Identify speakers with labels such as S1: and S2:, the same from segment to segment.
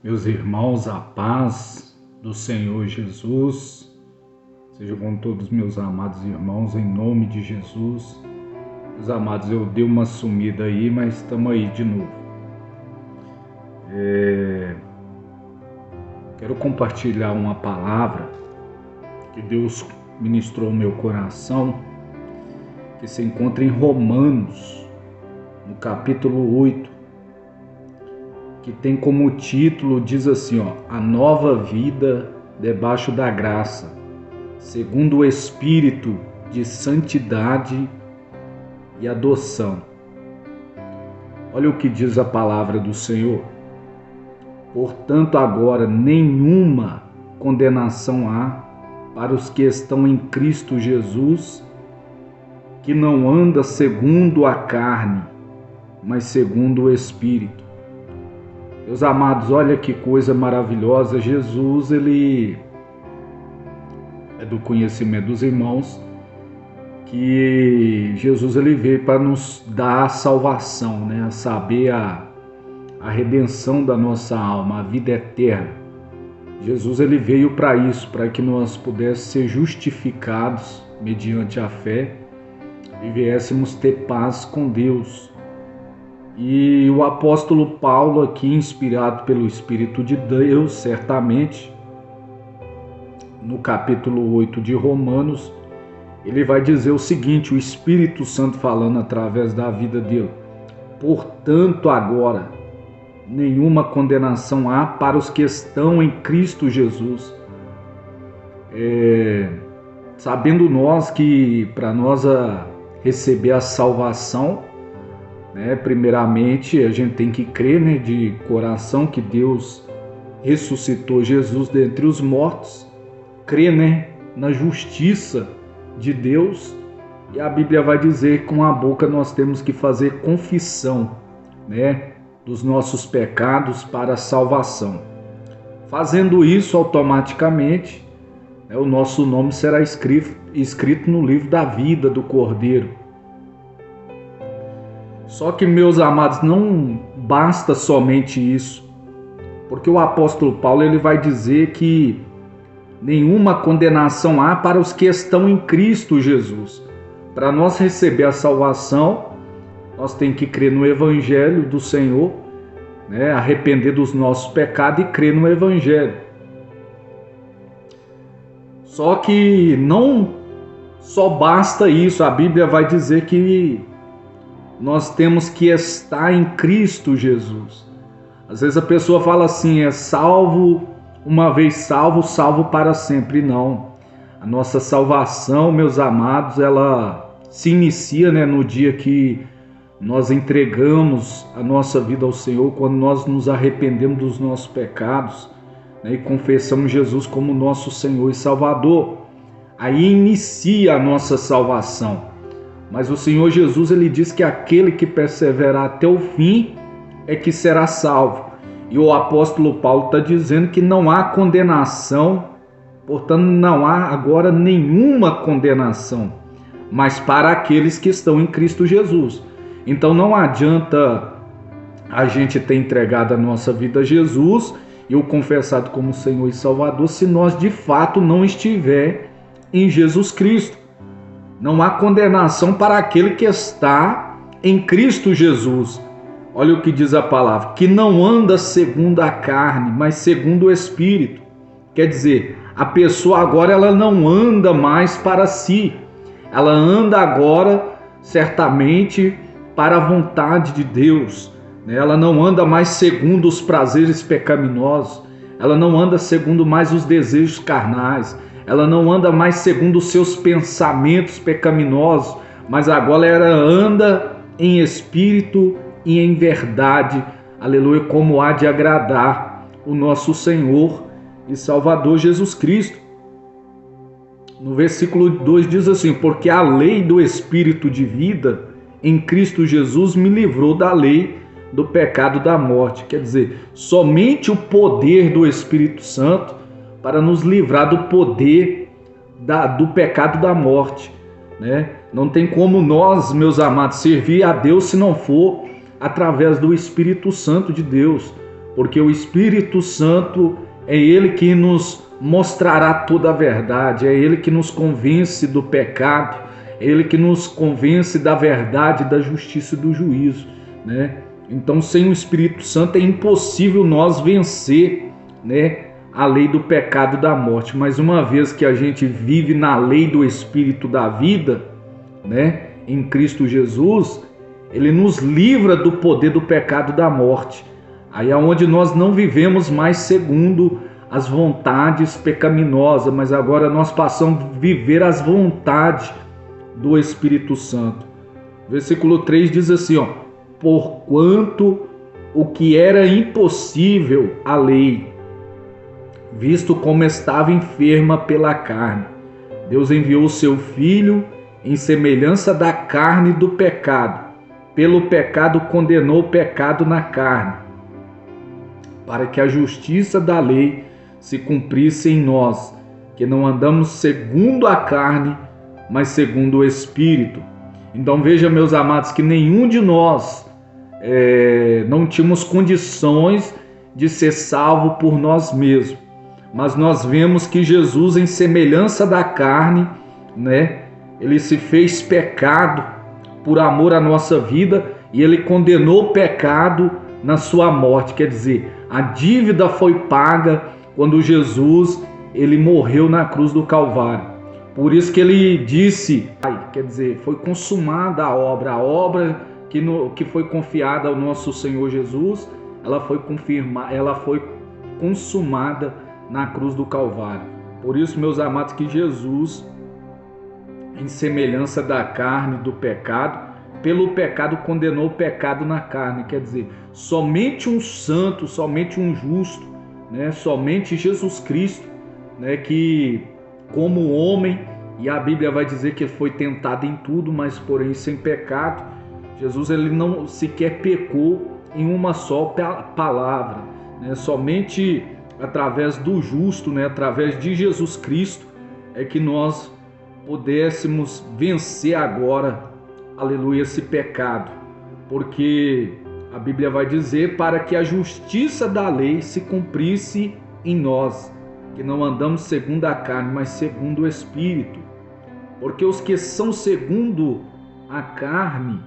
S1: Meus irmãos, a paz do Senhor Jesus seja com todos meus amados irmãos, em nome de Jesus. Meus amados, eu dei uma sumida aí, mas estamos aí de novo. Quero compartilhar uma palavra que Deus ministrou ao meu coração, que se encontra em Romanos, no capítulo 8, que tem como título, diz assim, a nova vida debaixo da graça, segundo o Espírito de santidade e adoção. Olha o que diz a palavra do Senhor. Portanto, agora nenhuma condenação há para os que estão em Cristo Jesus, que não anda segundo a carne, mas segundo o Espírito. Meus amados, olha que coisa maravilhosa. Jesus, ele é do conhecimento dos irmãos, que Jesus ele veio para nos dar a salvação, né? A saber, a redenção da nossa alma, a vida eterna. Jesus ele veio para isso, para que nós pudéssemos ser justificados mediante a fé e viéssemos ter paz com Deus. E o apóstolo Paulo aqui, inspirado pelo Espírito de Deus, certamente, no capítulo 8 de Romanos, ele vai dizer o seguinte, o Espírito Santo falando através da vida dele. Portanto, agora, nenhuma condenação há para os que estão em Cristo Jesus. Sabendo nós que para nós receber a salvação, primeiramente a gente tem que crer, de coração que Deus ressuscitou Jesus dentre os mortos, crer, na justiça de Deus, e a Bíblia vai dizer que com a boca nós temos que fazer confissão, dos nossos pecados para a salvação. Fazendo isso, automaticamente, o nosso nome será escrito no livro da vida do Cordeiro. Só que, meus amados, não basta somente isso, porque o apóstolo Paulo ele vai dizer que nenhuma condenação há para os que estão em Cristo Jesus. Para nós receber a salvação, nós temos que crer no Evangelho do Senhor, arrepender dos nossos pecados e crer no Evangelho. Só que não só basta isso, a Bíblia vai dizer que nós temos que estar em Cristo Jesus. Às vezes a pessoa fala assim, salvo, uma vez salvo, salvo para sempre. Não. A nossa salvação, meus amados, ela se inicia no dia que nós entregamos a nossa vida ao Senhor, quando nós nos arrependemos dos nossos pecados, e confessamos Jesus como nosso Senhor e Salvador. Aí inicia a nossa salvação. Mas o Senhor Jesus ele diz que aquele que perseverar até o fim é que será salvo. E o apóstolo Paulo está dizendo que não há condenação, portanto não há agora nenhuma condenação, mas para aqueles que estão em Cristo Jesus. Então não adianta a gente ter entregado a nossa vida a Jesus e o confessado como Senhor e Salvador se nós de fato não estiver em Jesus Cristo. Não há condenação para aquele que está em Cristo Jesus. Olha o que diz a palavra, que não anda segundo a carne, mas segundo o Espírito. Quer dizer, a pessoa agora ela não anda mais para si. Ela anda agora, certamente, para a vontade de Deus. Ela não anda mais segundo os prazeres pecaminosos. Ela não anda segundo mais os desejos carnais. Ela não anda mais segundo os seus pensamentos pecaminosos, mas agora ela anda em espírito e em verdade, aleluia, como há de agradar o nosso Senhor e Salvador Jesus Cristo. No versículo 2 diz assim, porque a lei do Espírito de vida em Cristo Jesus me livrou da lei do pecado da morte. Quer dizer, somente o poder do Espírito Santo para nos livrar do poder do pecado da morte. Não tem como nós, meus amados, servir a Deus se não for através do Espírito Santo de Deus. porque o Espírito Santo é Ele que nos mostrará toda a verdade, é Ele que nos convence do pecado, é Ele que nos convence da verdade, da justiça e do juízo, né? Então, sem o Espírito Santo é impossível nós vencer, né, a lei do pecado e da morte. Mas uma vez que a gente vive na lei do Espírito da vida, né, em Cristo Jesus, Ele nos livra do poder do pecado e da morte. Aí é onde nós não vivemos mais segundo as vontades pecaminosas, mas agora nós passamos a viver as vontades do Espírito Santo. Versículo 3 diz assim, ó: porquanto o que era impossível à lei, visto como estava enferma pela carne, Deus enviou o seu Filho em semelhança da carne do pecado. Pelo pecado condenou o pecado na carne, para que a justiça da lei se cumprisse em nós, que não andamos segundo a carne, mas segundo o Espírito. Então veja, meus amados, que nenhum de nós não tínhamos condições de ser salvo por nós mesmos, mas nós vemos que Jesus, em semelhança da carne, né, Ele se fez pecado por amor à nossa vida e Ele condenou o pecado na sua morte. Quer dizer, a dívida foi paga quando Jesus Ele morreu na cruz do Calvário. Por isso que Ele disse, quer dizer, foi consumada a obra que foi confiada ao nosso Senhor Jesus, ela foi consumada na cruz do Calvário. Por isso, meus amados, que Jesus, em semelhança da carne do pecado, pelo pecado condenou o pecado na carne. Quer dizer, somente um santo, somente um justo, né, somente Jesus Cristo, né, que como homem, e a Bíblia vai dizer que ele foi tentado em tudo, mas porém sem pecado, Jesus ele não sequer pecou em uma só palavra, né? Somente através do justo, né, através de Jesus Cristo, é que nós pudéssemos vencer agora, aleluia, esse pecado, porque a Bíblia vai dizer para que a justiça da lei se cumprisse em nós, que não andamos segundo a carne, mas segundo o Espírito, porque os que são segundo a carne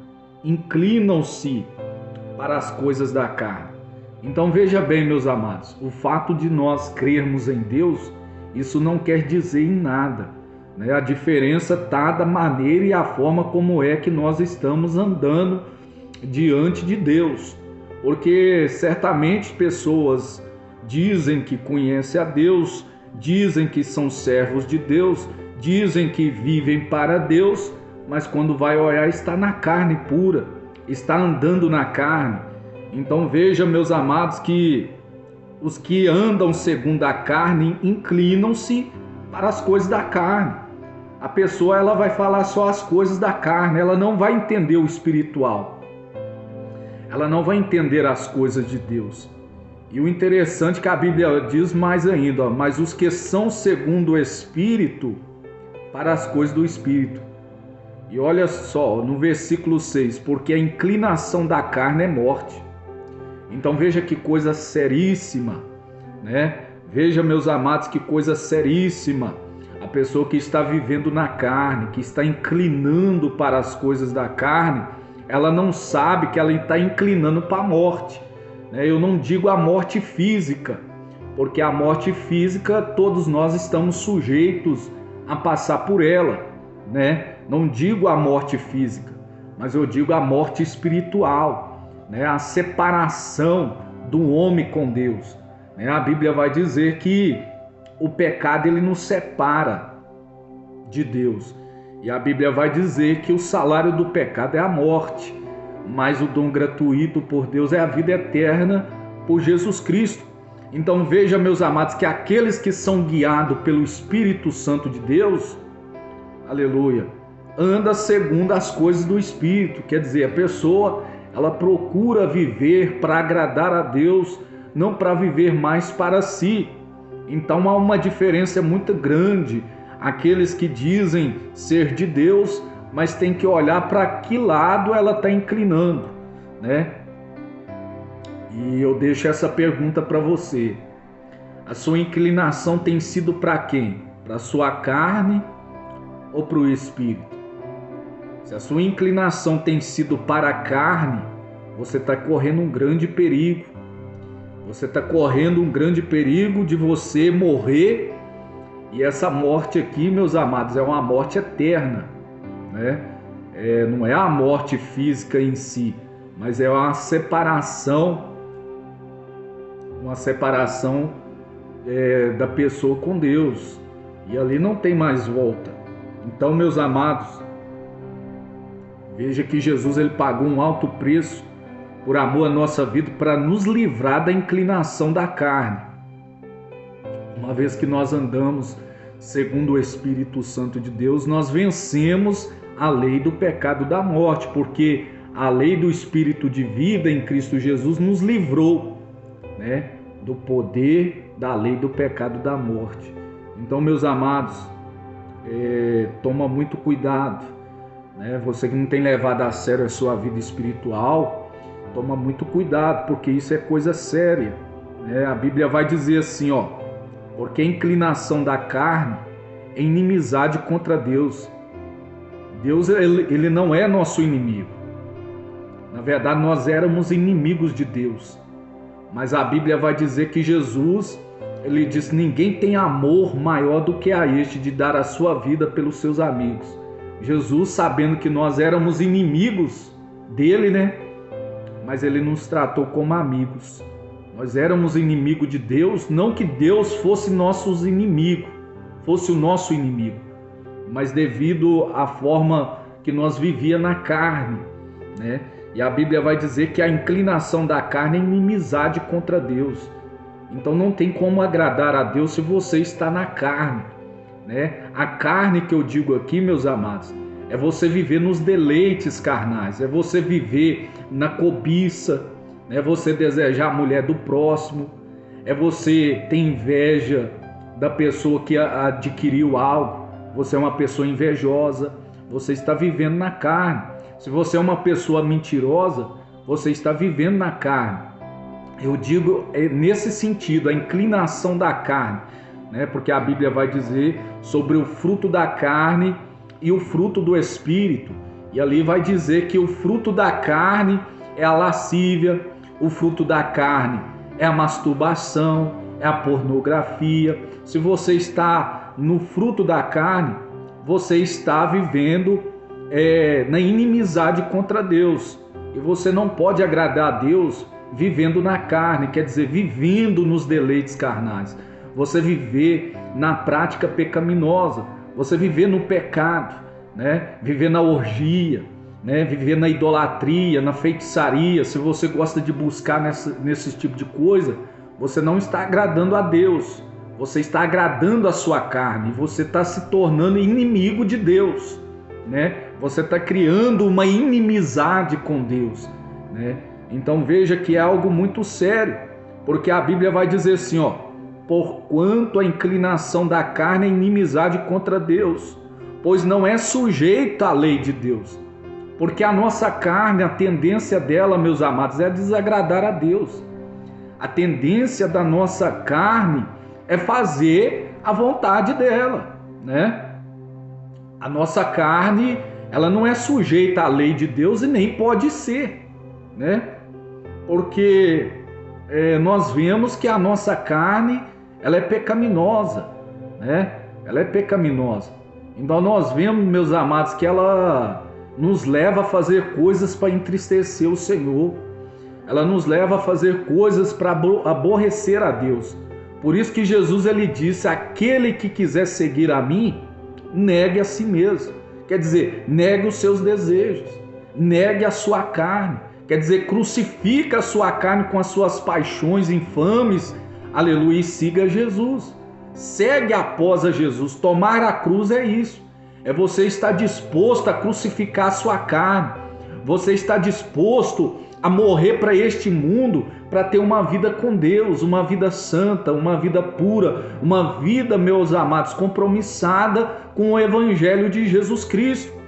S1: inclinam-se para as coisas da carne. Então veja bem, meus amados, o fato de nós crermos em Deus, isso não quer dizer em nada, né? A diferença está da maneira e a forma como é que nós estamos andando diante de Deus, porque certamente pessoas dizem que conhecem a Deus, dizem que são servos de Deus, dizem que vivem para Deus, mas quando vai olhar está na carne pura, está andando na carne. Então veja, meus amados, que os que andam segundo a carne inclinam-se para as coisas da carne. A pessoa ela vai falar só as coisas da carne, ela não vai entender o espiritual, ela não vai entender as coisas de Deus. E o interessante é que a Bíblia diz mais ainda, mas os que são segundo o Espírito, para as coisas do Espírito. E olha só, no versículo 6, porque a inclinação da carne é morte. Então veja que coisa seríssima, né? Veja, meus amados, que coisa seríssima. A pessoa que está vivendo na carne, que está inclinando para as coisas da carne, ela não sabe que ela está inclinando para a morte. Eu não digo a morte física, porque a morte física todos nós estamos sujeitos a passar por ela, né? Não digo a morte física, mas eu digo a morte espiritual, né? A separação do homem com Deus, né? A Bíblia vai dizer que o pecado ele nos separa de Deus, e a Bíblia vai dizer que o salário do pecado é a morte, mas o dom gratuito por Deus é a vida eterna por Jesus Cristo. Então veja, meus amados, que aqueles que são guiados pelo Espírito Santo de Deus, aleluia, anda segundo as coisas do Espírito. Quer dizer, a pessoa ela procura viver para agradar a Deus, não para viver mais para si. Então há uma diferença muito grande. Aqueles que dizem ser de Deus, mas tem que olhar para que lado ela está inclinando, né? E eu deixo essa pergunta para você. A sua inclinação tem sido para quem? Para a sua carne ou para o espírito? Se a sua inclinação tem sido para a carne, você está correndo um grande perigo. Você está correndo um grande perigo de você morrer. E essa morte aqui, meus amados, é uma morte eterna, né? Não é a morte física em si, mas é uma separação da pessoa com Deus. E ali não tem mais volta. Então, meus amados, veja que Jesus ele pagou um alto preço por amor à nossa vida para nos livrar da inclinação da carne. Uma vez que nós andamos segundo o Espírito Santo de Deus, nós vencemos a lei do pecado e da morte, porque a lei do Espírito de vida em Cristo Jesus nos livrou, né, do poder da lei do pecado e da morte. Então, meus amados, toma muito cuidado, né? Você que não tem levado a sério a sua vida espiritual, toma muito cuidado, porque isso é coisa séria, né? A Bíblia vai dizer assim, porque a inclinação da carne é inimizade contra Deus. Deus ele não é nosso inimigo. Na verdade, nós éramos inimigos de Deus. Mas a Bíblia vai dizer que Jesus, ele disse, ninguém tem amor maior do que a este de dar a sua vida pelos seus amigos. Jesus, sabendo que nós éramos inimigos dele, né? Mas ele nos tratou como amigos. Nós éramos inimigos de Deus, não que Deus fosse o nosso inimigo, mas devido à forma que nós vivíamos na carne, né? E a Bíblia vai dizer que a inclinação da carne é inimizade contra Deus. Então não tem como agradar a Deus se você está na carne, né? A carne que eu digo aqui, meus amados, é você viver nos deleites carnais, é você viver na cobiça, é você desejar a mulher do próximo, é você ter inveja da pessoa que adquiriu algo. Você é uma pessoa invejosa, você está vivendo na carne. Se você é uma pessoa mentirosa, você está vivendo na carne. Eu digo nesse sentido, a inclinação da carne, né? Porque a Bíblia vai dizer sobre o fruto da carne e o fruto do Espírito. E ali vai dizer que o fruto da carne é a lascívia, o fruto da carne é a masturbação, é a pornografia. Se você está no fruto da carne, você está vivendo na inimizade contra Deus. E você não pode agradar a Deus vivendo na carne, quer dizer, vivendo nos deleites carnais. Você viver na prática pecaminosa, você viver no pecado, né? Viver na orgia, né? Viver na idolatria, na feitiçaria. Se você gosta de buscar nesse tipo de coisa, você não está agradando a Deus, você está agradando a sua carne, você está se tornando inimigo de Deus, né? Você está criando uma inimizade com Deus, né? Então veja que é algo muito sério, porque a Bíblia vai dizer assim, porquanto a inclinação da carne é inimizade contra Deus, pois não é sujeito à lei de Deus. Porque a nossa carne, a tendência dela, meus amados, é desagradar a Deus. A tendência da nossa carne é fazer a vontade dela, né? A nossa carne, ela não é sujeita à lei de Deus e nem pode ser, né? Porque nós vemos que a nossa carne, ela é pecaminosa, né? Ela é pecaminosa. Então nós vemos, meus amados, que ela nos leva a fazer coisas para entristecer o Senhor. Ela nos leva a fazer coisas para aborrecer a Deus. Por isso que Jesus ele disse, aquele que quiser seguir a mim, negue a si mesmo. Quer dizer, negue os seus desejos, negue a sua carne. Quer dizer, crucifica a sua carne com as suas paixões infames, aleluia, e siga Jesus. Segue após a Jesus. Tomar a cruz é isso. É você estar disposto a crucificar a sua carne. Você está disposto a morrer para este mundo, para ter uma vida com Deus, uma vida santa, uma vida pura, uma vida, meus amados, compromissada com o Evangelho de Jesus Cristo.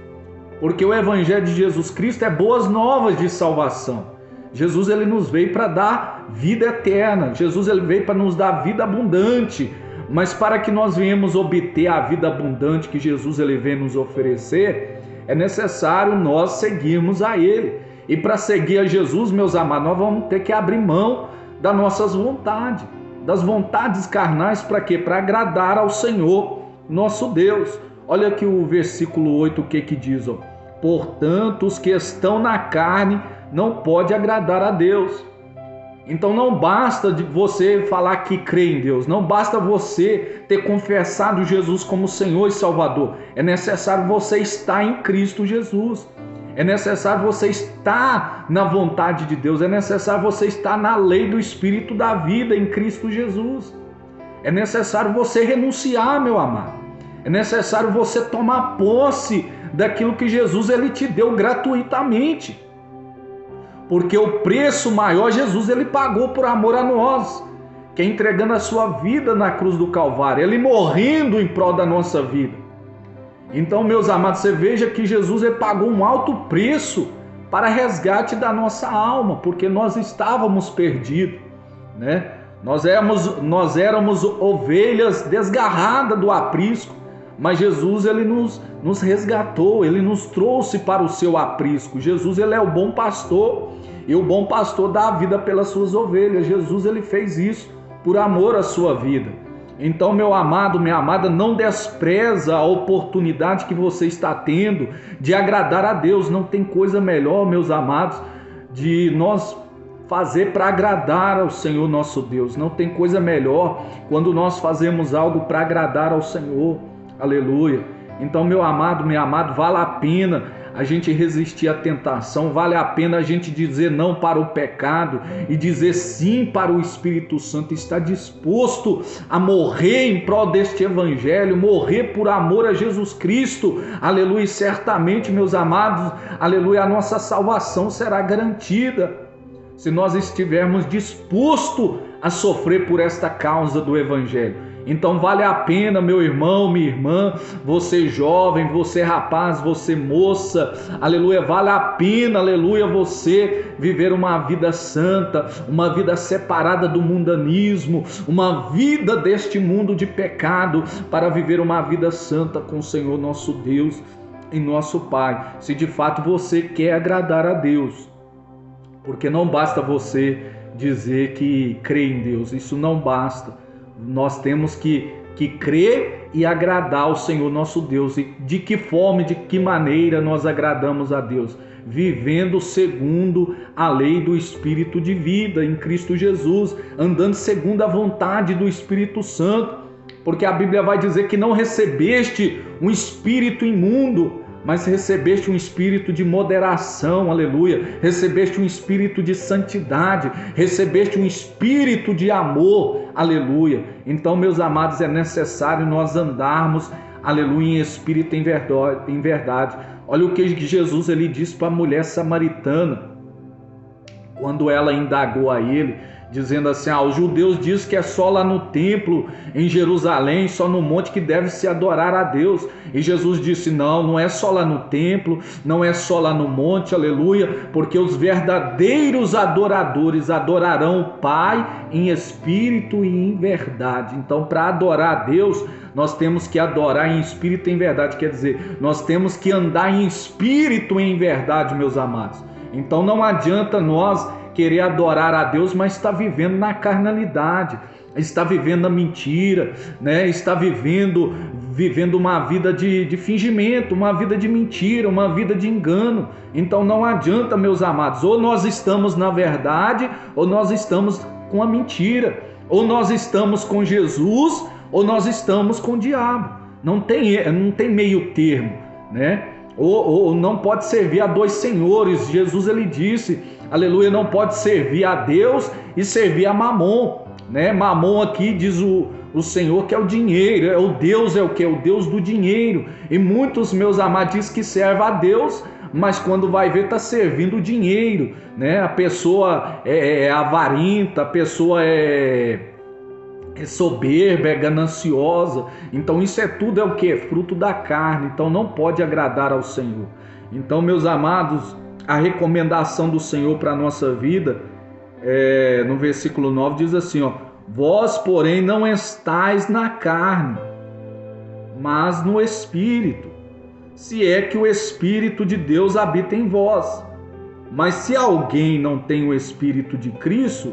S1: Porque o Evangelho de Jesus Cristo é boas novas de salvação. Jesus ele nos veio para dar vida eterna. Jesus ele veio para nos dar vida abundante, mas para que nós venhamos obter a vida abundante que Jesus ele veio nos oferecer, é necessário nós seguirmos a Ele. E para seguir a Jesus, meus amados, nós vamos ter que abrir mão das nossas vontades, das vontades carnais, para quê? Para agradar ao Senhor, nosso Deus. Olha aqui o versículo 8, o que diz, ó. Portanto, os que estão na carne não podem agradar a Deus. Então não basta de você falar que crê em Deus, não basta você ter confessado Jesus como Senhor e Salvador. É necessário você estar em Cristo Jesus. É necessário você estar na vontade de Deus. É necessário você estar na lei do Espírito da vida em Cristo Jesus. É necessário você renunciar, meu amado. É necessário você tomar posse daquilo que Jesus ele te deu gratuitamente. Porque o preço maior Jesus ele pagou por amor a nós, que é entregando a sua vida na cruz do Calvário, ele morrendo em prol da nossa vida. Então, meus amados, você veja que Jesus ele pagou um alto preço para resgate da nossa alma, porque nós estávamos perdidos, né? Nós éramos ovelhas desgarradas do aprisco, mas Jesus ele nos resgatou, ele nos trouxe para o seu aprisco. Jesus ele é o bom pastor, e o bom pastor dá a vida pelas suas ovelhas. Jesus ele fez isso por amor à sua vida. Então, meu amado, minha amada, não despreza a oportunidade que você está tendo de agradar a Deus. Não tem coisa melhor, meus amados, de nós fazer para agradar ao Senhor nosso Deus. Não tem coisa melhor quando nós fazemos algo para agradar ao Senhor. Aleluia. Então, meu amado, minha amada, vale a pena a gente resistir à tentação, vale a pena a gente dizer não para o pecado e dizer sim para o Espírito Santo, estar disposto a morrer em prol deste evangelho, morrer por amor a Jesus Cristo. Aleluia. E certamente, meus amados, aleluia, a nossa salvação será garantida se nós estivermos dispostos a sofrer por esta causa do evangelho. Então vale a pena, meu irmão, minha irmã, você jovem, você rapaz, você moça, aleluia, vale a pena, aleluia, você viver uma vida santa, uma vida separada do mundanismo, uma vida deste mundo de pecado, para viver uma vida santa com o Senhor nosso Deus e nosso Pai. Se de fato você quer agradar a Deus, porque não basta você dizer que crê em Deus, isso não basta. Nós temos que crer e agradar ao Senhor nosso Deus. E de que forma, de que maneira nós agradamos a Deus? Vivendo segundo a lei do Espírito de vida em Cristo Jesus, andando segundo a vontade do Espírito Santo, porque a Bíblia vai dizer que não recebeste um espírito imundo, mas recebeste um espírito de moderação, aleluia, recebeste um espírito de santidade, recebeste um espírito de amor, aleluia. Então, meus amados, é necessário nós andarmos, aleluia, em espírito em verdade. Olha o que Jesus ele disse para a mulher samaritana, quando ela indagou a ele, dizendo assim, os judeus dizem que é só lá no templo, em Jerusalém, só no monte que deve se adorar a Deus. E Jesus disse, não é só lá no templo, não é só lá no monte, aleluia, porque os verdadeiros adoradores adorarão o Pai em espírito e em verdade. Então, para adorar a Deus, nós temos que adorar em espírito e em verdade, quer dizer, nós temos que andar em espírito e em verdade, meus amados. Então não adianta nós querer adorar a Deus, mas está vivendo na carnalidade, está vivendo na mentira, né? Está vivendo uma vida de fingimento, uma vida de mentira, uma vida de engano. Então não adianta, meus amados, ou nós estamos na verdade, ou nós estamos com a mentira, ou nós estamos com Jesus, ou nós estamos com o diabo. Não tem meio termo, né? Ou não pode servir a dois senhores. Jesus ele disse, aleluia, não pode servir a Deus e servir a Mamon, né? Mamon aqui diz o Senhor que é o dinheiro, o Deus é o que? O Deus do dinheiro. E muitos, meus amados, dizem que serve a Deus, mas quando vai ver está servindo o dinheiro, né? A pessoa é avarenta, a pessoa é soberba, é gananciosa. Então isso tudo é o que? Fruto da carne. Então não pode agradar ao Senhor. Então, meus amados, a recomendação do Senhor para a nossa vida no versículo 9 diz assim, ó: vós, porém, não estáis na carne, mas no Espírito, se é que o Espírito de Deus habita em vós. Mas se alguém não tem o Espírito de Cristo,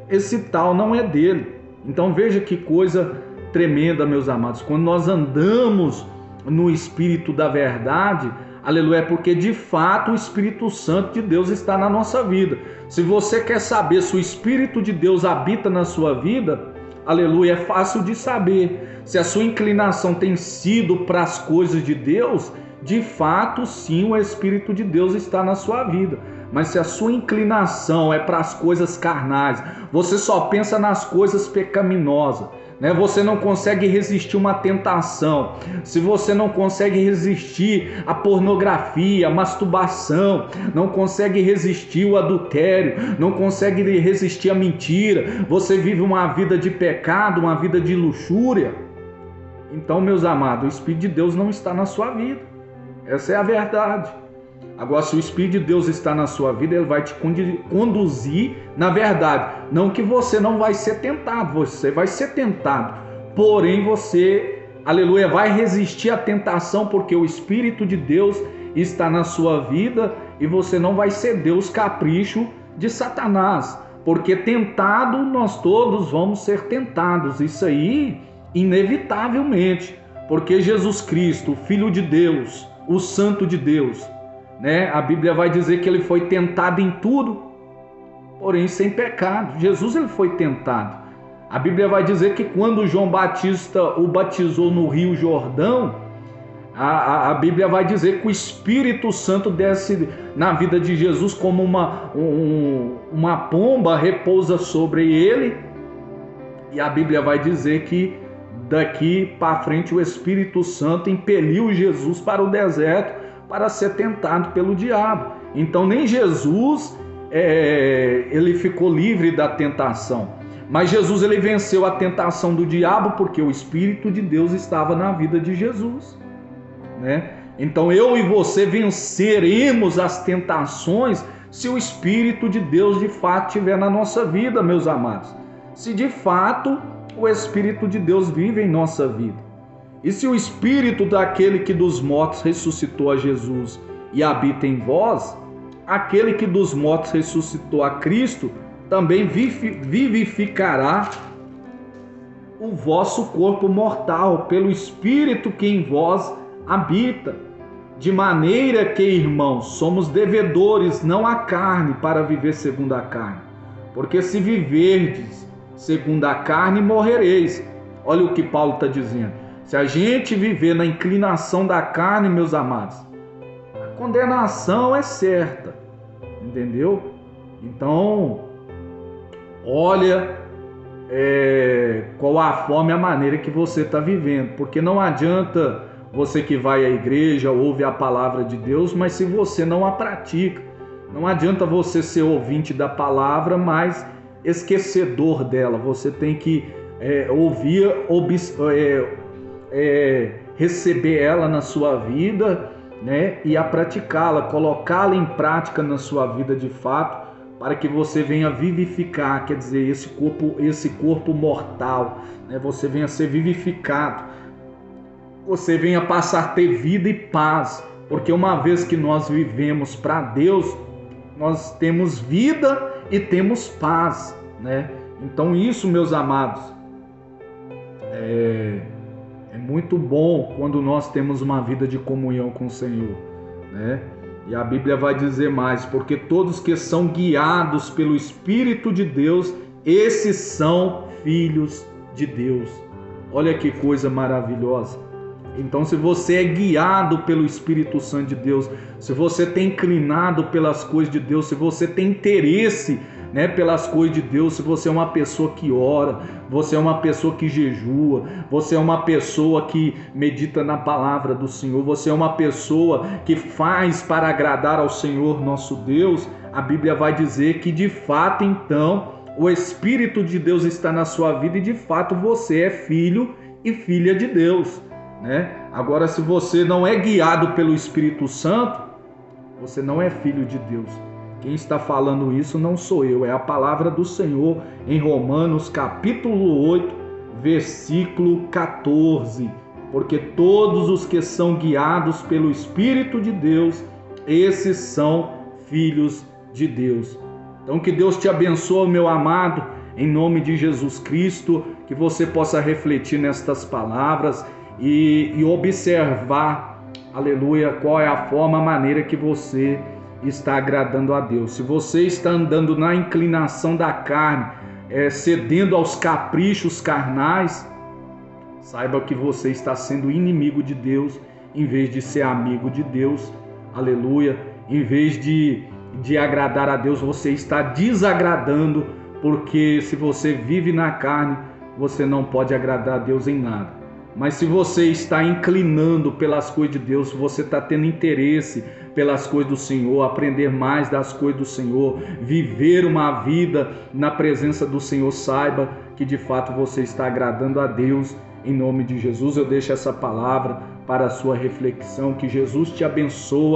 S1: esse tal não é dele. Então veja que coisa tremenda, meus amados. Quando nós andamos no Espírito da verdade, aleluia, é porque de fato o Espírito Santo de Deus está na nossa vida. Se você quer saber se o Espírito de Deus habita na sua vida, aleluia, é fácil de saber. Se a sua inclinação tem sido para as coisas de Deus, de fato sim, o Espírito de Deus está na sua vida. Mas se a sua inclinação é para as coisas carnais, você só pensa nas coisas pecaminosas, né? Você não consegue resistir uma tentação, se você não consegue resistir à pornografia, à masturbação, não consegue resistir ao adultério, não consegue resistir à mentira, você vive uma vida de pecado, uma vida de luxúria, então, meus amados, o Espírito de Deus não está na sua vida. Essa é a verdade. Agora, se o Espírito de Deus está na sua vida, ele vai te conduzir na verdade. Não que você não vai ser tentado, você vai ser tentado. Porém, você, aleluia, vai resistir à tentação, porque o Espírito de Deus está na sua vida e você não vai ceder os caprichos de Satanás. Porque tentado, nós todos vamos ser tentados. Isso aí, inevitavelmente. Porque Jesus Cristo, o Filho de Deus, o Santo de Deus, né? A Bíblia vai dizer que ele foi tentado em tudo, porém sem pecado. Jesus, ele foi tentado. A Bíblia vai dizer que quando João Batista o batizou no Rio Jordão, a Bíblia vai dizer que o Espírito Santo desce na vida de Jesus como uma pomba, repousa sobre ele, e a Bíblia vai dizer que daqui para frente o Espírito Santo impeliu Jesus para o deserto para ser tentado pelo diabo. Então nem Jesus ele ficou livre da tentação, mas Jesus, ele venceu a tentação do diabo porque o Espírito de Deus estava na vida de Jesus, né? Então eu e você venceremos as tentações se o Espírito de Deus de fato estiver na nossa vida, meus amados. Se de fato o Espírito de Deus vive em nossa vida. E se o Espírito daquele que dos mortos ressuscitou a Jesus e habita em vós, aquele que dos mortos ressuscitou a Cristo também vivificará o vosso corpo mortal pelo Espírito que em vós habita. De maneira que, irmãos, somos devedores não à carne para viver segundo a carne. Porque se viverdes segundo a carne, morrereis. Olha o que Paulo está dizendo. Se a gente viver na inclinação da carne, meus amados, a condenação é certa, entendeu? Então, olha qual a forma e a maneira que você está vivendo, porque não adianta você que vai à igreja, ouve a palavra de Deus, mas se você não a pratica, não adianta você ser ouvinte da palavra, mas esquecedor dela. Você tem que ouvir, receber ela na sua vida, né, e a praticá-la, colocá-la em prática na sua vida de fato, para que você venha vivificar, quer dizer, esse corpo mortal, né, você venha ser vivificado, você venha passar a ter vida e paz, porque uma vez que nós vivemos para Deus, nós temos vida e temos paz, né? Então isso, meus amados, é muito bom quando nós temos uma vida de comunhão com o Senhor, né? E a Bíblia vai dizer mais, porque todos que são guiados pelo Espírito de Deus, esses são filhos de Deus. Olha que coisa maravilhosa. Então, se você é guiado pelo Espírito Santo de Deus, se você tem inclinado pelas coisas de Deus, se você tem interesse, né, pelas coisas de Deus, se você é uma pessoa que ora, você é uma pessoa que jejua, você é uma pessoa que medita na palavra do Senhor, você é uma pessoa que faz para agradar ao Senhor nosso Deus, a Bíblia vai dizer que de fato então o Espírito de Deus está na sua vida e de fato você é filho e filha de Deus, né? Agora, se você não é guiado pelo Espírito Santo, você não é filho de Deus. Quem está falando isso não sou eu, é a palavra do Senhor em Romanos capítulo 8, versículo 14. Porque todos os que são guiados pelo Espírito de Deus, esses são filhos de Deus. Então que Deus te abençoe, meu amado, em nome de Jesus Cristo, que você possa refletir nestas palavras e observar, aleluia, qual é a forma, a maneira que você está agradando a Deus. Se você está andando na inclinação da carne, cedendo aos caprichos carnais, saiba que você está sendo inimigo de Deus, em vez de ser amigo de Deus, aleluia. Em vez de agradar a Deus, você está desagradando, porque se você vive na carne, você não pode agradar a Deus em nada. Mas se você está inclinando pelas coisas de Deus, se você está tendo interesse pelas coisas do Senhor, aprender mais das coisas do Senhor, viver uma vida na presença do Senhor, saiba que de fato você está agradando a Deus. Em nome de Jesus, eu deixo essa palavra para a sua reflexão. Que Jesus te abençoe.